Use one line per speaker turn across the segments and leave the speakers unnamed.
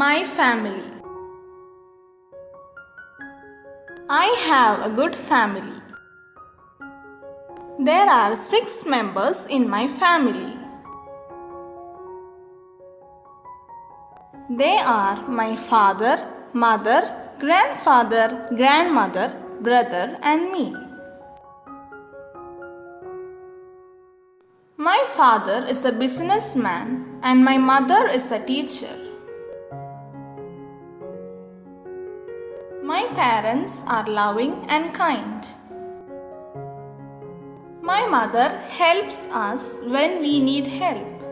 My family. I have a good family. There are 6 members in my family. They are my father, mother, grandfather, grandmother, brother, and me. My father is a businessman and my mother is a teacher. My parents are loving and kind. My mother helps us when we need help.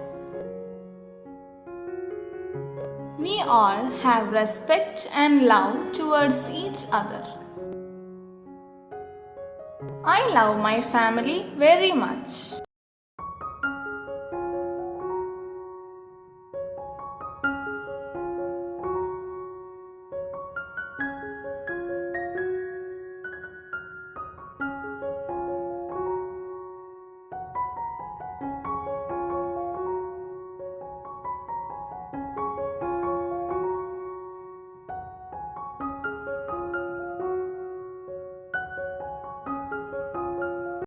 We all have respect and love towards each other. I love my family very much.